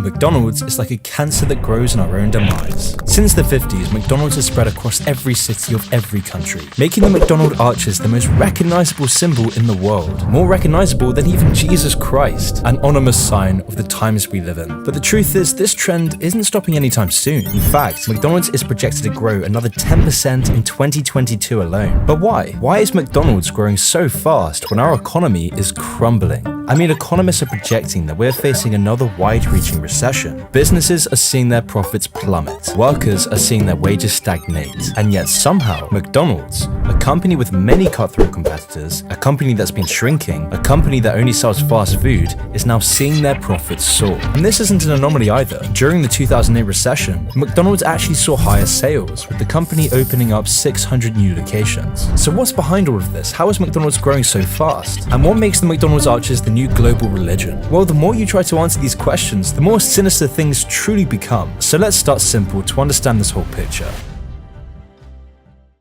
McDonald's is like a cancer that grows in our own demise. Since the 50s, McDonald's has spread across every city of every country, making the McDonald arches the most recognizable symbol in the world. More recognizable than even Jesus Christ, an ominous sign of the times we live in. But the truth is, this trend isn't stopping anytime soon. In fact, McDonald's is projected to grow another 10% in 2022 alone. But why? Why is McDonald's growing so fast when our economy is crumbling? I mean, economists are projecting that we're facing another wide-reaching recession. Businesses are seeing their profits plummet. Workers are seeing their wages stagnate. And yet somehow, McDonald's, a company with many cutthroat competitors, a company that's been shrinking, a company that only sells fast food, is now seeing their profits soar. And this isn't an anomaly either. During the 2008 recession, McDonald's actually saw higher sales, with the company opening up 600 new locations. So what's behind all of this? How is McDonald's growing so fast? And what makes the McDonald's arches the new global religion? Well, the more you try to answer these questions, the more sinister things truly become. So let's start simple to understand this whole picture.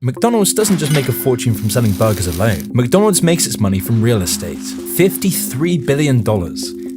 McDonald's doesn't just make a fortune from selling burgers alone. McDonald's makes its money from real estate. $53 billion.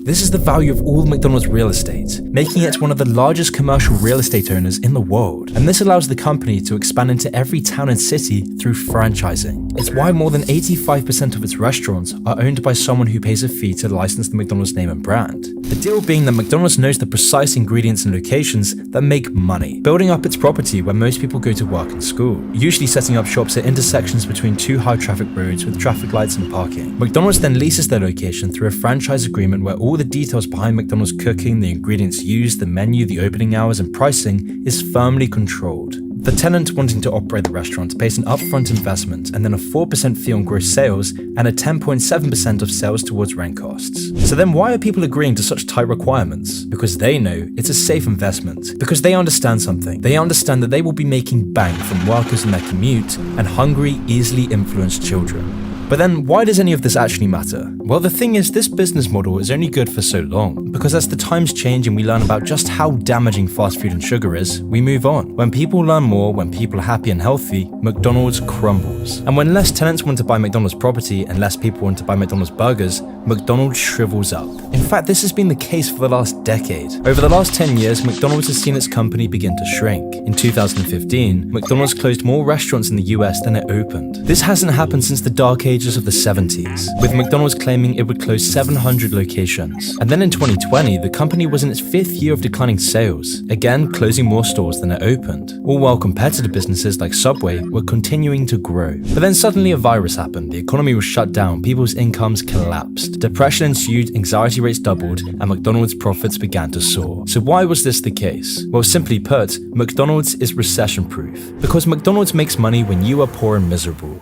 This is the value of all McDonald's real estate, making it one of the largest commercial real estate owners in the world. And this allows the company to expand into every town and city through franchising. It's why more than 85% of its restaurants are owned by someone who pays a fee to license the McDonald's name and brand. The deal being that McDonald's knows the precise ingredients and locations that make money, building up its property where most people go to work and school, usually setting up shops at intersections between two high traffic roads with traffic lights and parking. McDonald's then leases their location through a franchise agreement where all the details behind McDonald's cooking, the ingredients used, the menu, the opening hours, and pricing is firmly controlled. The tenant wanting to operate the restaurant pays an upfront investment and then a 4% fee on gross sales and a 10.7% of sales towards rent costs. So then why are people agreeing to such tight requirements? Because they know it's a safe investment. Because they understand something. They understand that they will be making bank from workers in their commute and hungry, easily influenced children. But then, why does any of this actually matter? Well, the thing is, this business model is only good for so long, because as the times change and we learn about just how damaging fast food and sugar is, we move on. When people learn more, when people are happy and healthy, McDonald's crumbles. And when less tenants want to buy McDonald's property and less people want to buy McDonald's burgers, McDonald's shrivels up. In fact, this has been the case for the last decade. Over the last 10 years, McDonald's has seen its company begin to shrink. In 2015, McDonald's closed more restaurants in the US than it opened. This hasn't happened since the dark ages of the 70s, with McDonald's claiming it would close 700 locations. And then in 2020, the company was in its 5th year of declining sales, again closing more stores than it opened, all while competitor businesses like Subway were continuing to grow. But then suddenly a virus happened, the economy was shut down, people's incomes collapsed, depression ensued, anxiety rates doubled, and McDonald's profits began to soar. So why was this the case? Well, simply put, McDonald's is recession-proof, because McDonald's makes money when you are poor and miserable.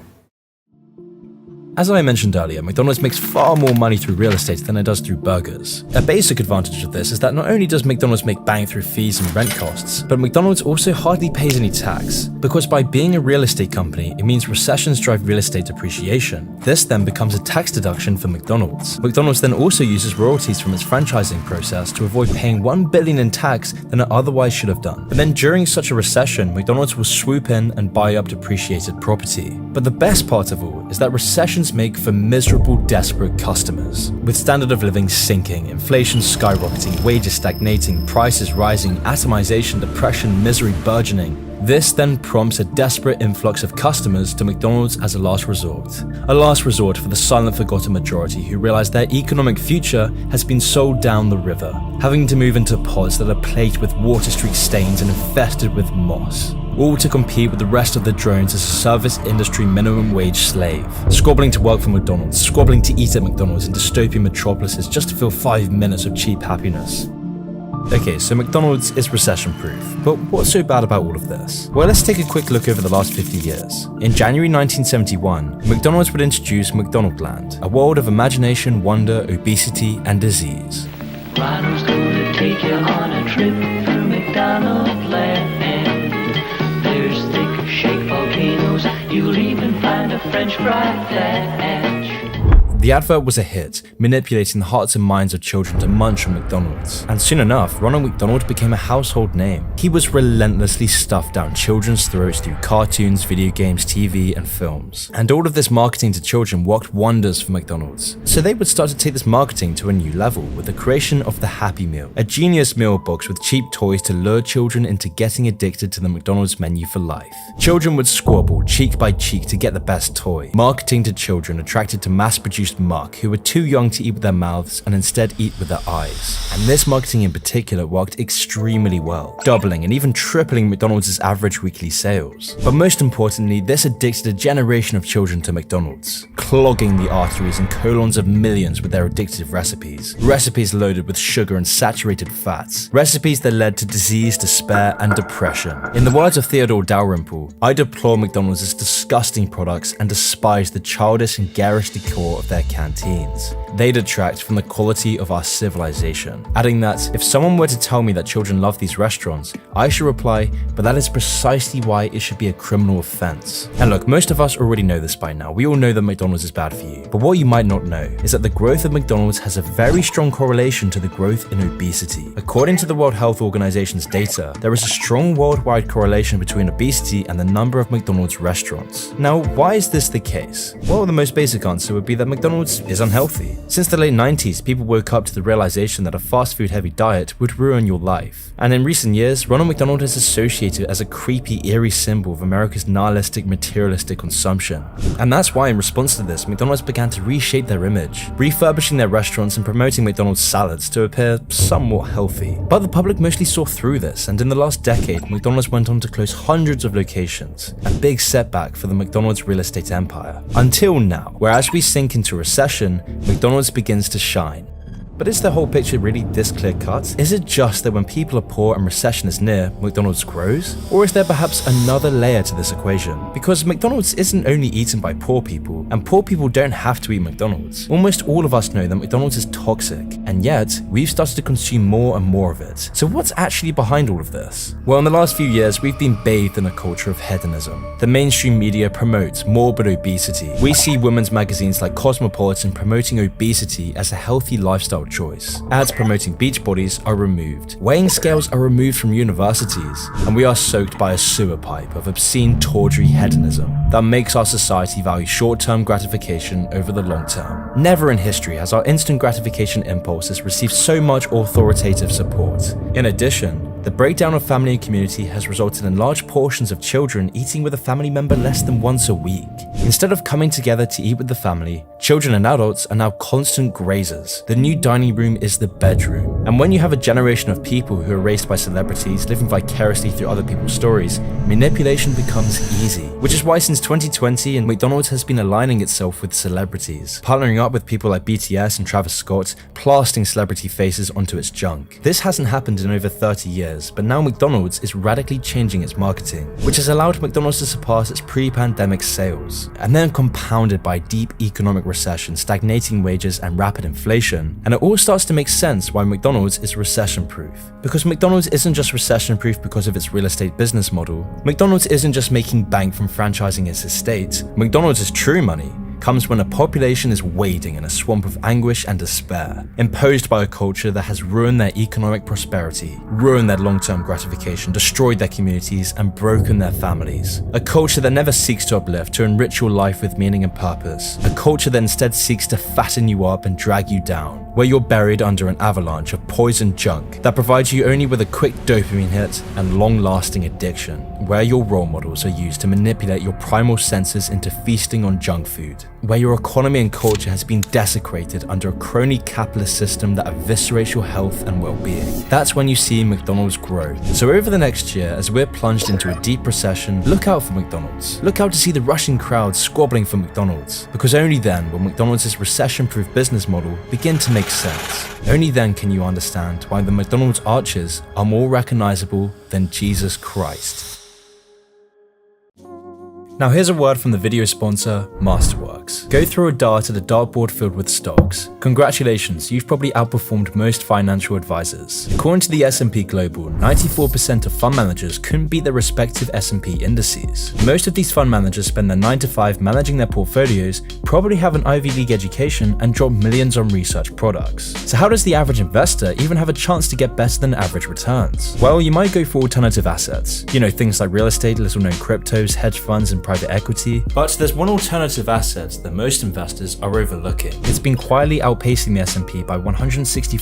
As I mentioned earlier, McDonald's makes far more money through real estate than it does through burgers. A basic advantage of this is that not only does McDonald's make bank through fees and rent costs, but McDonald's also hardly pays any tax. Because by being a real estate company, it means recessions drive real estate depreciation. This then becomes a tax deduction for McDonald's. McDonald's then also uses royalties from its franchising process to avoid paying $1 billion in tax than it otherwise should have done. But then during such a recession, McDonald's will swoop in and buy up depreciated property. But the best part of all is that recessions make for miserable, desperate customers. With standard of living sinking, inflation skyrocketing, wages stagnating, prices rising, atomization, depression, misery burgeoning, this then prompts a desperate influx of customers to McDonald's as a last resort. A last resort for the silent forgotten majority who realize their economic future has been sold down the river, having to move into pods that are plagued with water streak stains and infested with moss. All to compete with the rest of the drones as a service industry minimum wage slave, squabbling to work for McDonald's, squabbling to eat at McDonald's in dystopian metropolises just to fill 5 minutes of cheap happiness. Okay, so McDonald's is recession-proof, but what's so bad about all of this? Well, let's take a quick look over the last 50 years. In January 1971, McDonald's would introduce McDonaldland, a world of imagination, wonder, obesity, and disease. Rhino's gonna take you on a trip through McDonaldland. There's thick shake volcanoes, you'll even find a French fry patch. The advert was a hit, manipulating the hearts and minds of children to munch on McDonald's. And soon enough, Ronald McDonald became a household name. He was relentlessly stuffed down children's throats through cartoons, video games, TV, and films. And all of this marketing to children worked wonders for McDonald's. So they would start to take this marketing to a new level with the creation of the Happy Meal, a genius meal box with cheap toys to lure children into getting addicted to the McDonald's menu for life. Children would squabble cheek by cheek to get the best toy. Marketing to children attracted to mass-produced muck who were too young to eat with their mouths and instead eat with their eyes. And this marketing in particular worked extremely well, doubling and even tripling McDonald's average weekly sales. But most importantly, this addicted a generation of children to McDonald's, clogging the arteries and colons of millions with their addictive recipes. Recipes loaded with sugar and saturated fats. Recipes that led to disease, despair, and depression. In the words of Theodore Dalrymple, I deplore McDonald's disgusting products and despise the childish and garish decor of their canteens. They detract from the quality of our civilization. Adding that, if someone were to tell me that children love these restaurants, I should reply, but that is precisely why it should be a criminal offense. And look, most of us already know this by now. We all know that McDonald's is bad for you. But what you might not know is that the growth of McDonald's has a very strong correlation to the growth in obesity. According to the World Health Organization's data, there is a strong worldwide correlation between obesity and the number of McDonald's restaurants. Now, why is this the case? Well, the most basic answer would be that McDonald's is unhealthy. Since the late 90s, people woke up to the realization that a fast food heavy diet would ruin your life. And in recent years, Ronald McDonald is associated as a creepy, eerie symbol of America's nihilistic, materialistic consumption. And that's why, in response to this, McDonald's began to reshape their image, refurbishing their restaurants and promoting McDonald's salads to appear somewhat healthy. But the public mostly saw through this, and in the last decade, McDonald's went on to close hundreds of locations, a big setback for the McDonald's real estate empire. Until now, where as we sink into recession, McDonald's begins to shine. But is the whole picture really this clear-cut? Is it just that when people are poor and recession is near, McDonald's grows? Or is there perhaps another layer to this equation? Because McDonald's isn't only eaten by poor people, and poor people don't have to eat McDonald's. Almost all of us know that McDonald's is toxic, and yet we've started to consume more and more of it. So what's actually behind all of this? Well, in the last few years, we've been bathed in a culture of hedonism. The mainstream media promotes morbid obesity. We see women's magazines like Cosmopolitan promoting obesity as a healthy lifestyle choice. Ads promoting beach bodies are removed. Weighing scales are removed from universities, and we are soaked by a sewer pipe of obscene, tawdry hedonism that makes our society value short-term gratification over the long term. Never in history has our instant gratification impulses received so much authoritative support. In addition, the breakdown of family and community has resulted in large portions of children eating with a family member less than once a week. Instead of coming together to eat with the family, children and adults are now constant grazers. The new dining room is the bedroom. And when you have a generation of people who are raised by celebrities living vicariously through other people's stories, manipulation becomes easy. Which is why since 2020, McDonald's has been aligning itself with celebrities, partnering up with people like BTS and Travis Scott, plastering celebrity faces onto its junk. This hasn't happened in over 30 years, but now McDonald's is radically changing its marketing, which has allowed McDonald's to surpass its pre-pandemic sales, and then compounded by deep economic recession, stagnating wages, and rapid inflation. And it all starts to make sense why McDonald's is recession-proof. Because McDonald's isn't just recession-proof because of its real estate business model. McDonald's isn't just making bank from franchising its estate. McDonald's true money comes when a population is wading in a swamp of anguish and despair, imposed by a culture that has ruined their economic prosperity, ruined their long-term gratification, destroyed their communities, and broken their families. A culture that never seeks to uplift, to enrich your life with meaning and purpose. A culture that instead seeks to fatten you up and drag you down, where you're buried under an avalanche of poisoned junk that provides you only with a quick dopamine hit and long-lasting addiction, where your role models are used to manipulate your primal senses into feasting on junk food, where your economy and culture has been desecrated under a crony capitalist system that eviscerates your health and well-being. That's when you see McDonald's grow. So over the next year, as we're plunged into a deep recession, look out for McDonald's. Look out to see the rushing crowds squabbling for McDonald's, because only then will McDonald's recession-proof business model begin to make sense. Only then can you understand why the McDonald's arches are more recognizable than Jesus Christ. Now here's a word from the video sponsor, Masterworks. Go through a dart at a dartboard filled with stocks. Congratulations, you've probably outperformed most financial advisors. According to the S&P Global, 94% of fund managers couldn't beat their respective S&P indices. Most of these fund managers spend their 9 to 5 managing their portfolios, probably have an Ivy League education, and drop millions on research products. So how does the average investor even have a chance to get better than average returns? Well, you might go for alternative assets. You know, things like real estate, little known cryptos, hedge funds, and private equity. But there's one alternative asset that most investors are overlooking. It's been quietly outpacing the S&P by 164%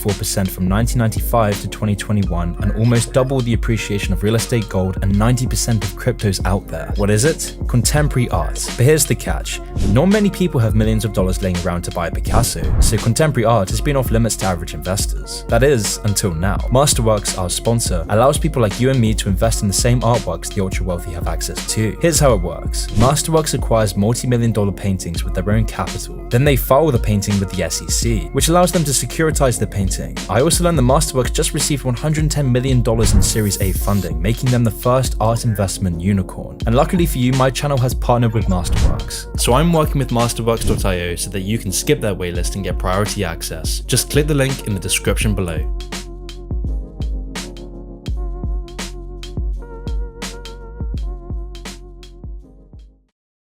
from 1995 to 2021 and almost double the appreciation of real estate, gold, and 90% of cryptos out there. What is it? Contemporary art. But here's the catch. Not many people have millions of dollars laying around to buy a Picasso, so contemporary art has been off limits to average investors. That is, until now. Masterworks, our sponsor, allows people like you and me to invest in the same artworks the ultra-wealthy have access to. Here's how it works. Masterworks acquires multi-million-dollar paintings with their own capital. Then they file the painting with the SEC, which allows them to securitize the painting. I also learned that Masterworks just received $110 million in Series A funding, making them the first art investment unicorn. And luckily for you, my channel has partnered with Masterworks. So I'm working with Masterworks.io so that you can skip their waitlist and get priority access. Just click the link in the description below.